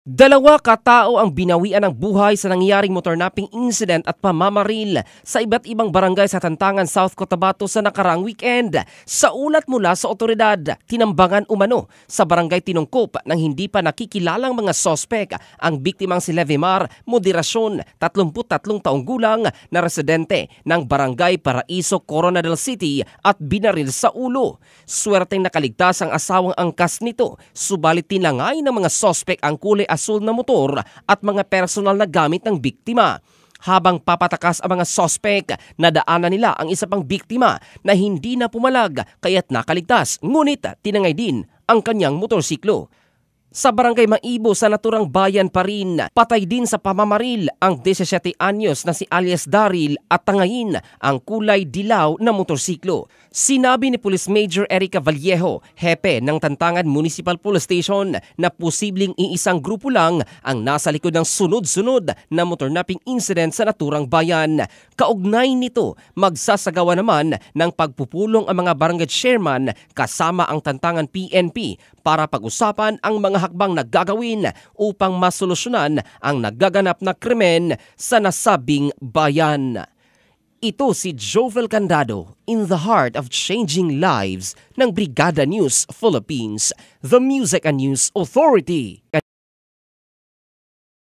Dalawa katao ang binawian ng buhay sa nangyaring motor napping incident at pamamaril sa iba't ibang barangay sa Tantangan, South Cotabato sa nakaraang weekend. Sa ulat mula sa otoridad, tinambangan umano sa barangay Tinungkop ng hindi pa nakikilalang mga sospek ang biktimang si Levimar Moderacion, 33 taong gulang na residente ng barangay Paraiso, Coronadal City at binaril sa ulo. Swerteng nakaligtas ang asawang angkas nito, subalit tinangay ng mga sospek ang kulay asul na motor at mga personal na gamit ng biktima. Habang papatakas ang mga sospek, nadaanan nila ang isa pang biktima na hindi na pumalag kaya't nakaligtas, ngunit tinangay din ang kanyang motorsiklo. Sa barangay Maibo sa naturang bayan pa rin, patay din sa pamamaril ang 17 anyos na si alias Daryl at tangayin ang kulay dilaw na motorsiklo. Sinabi ni Police Major Erica Vallejo, hepe ng Tantangan Municipal Police Station, na posibleng iisang grupo lang ang nasa likod ng sunod-sunod na motor napping incident sa naturang bayan. Kaugnay nito, magsasagawa naman ng pagpupulong ang mga barangay chairman kasama ang Tantangan PNP para pag-usapan ang mga hakbang na gagawin upang masolusyonan ang nagaganap na krimen sa nasabing bayan. Ito si Jovel Candado in the heart of changing lives ng Brigada News Philippines, the Music and News Authority.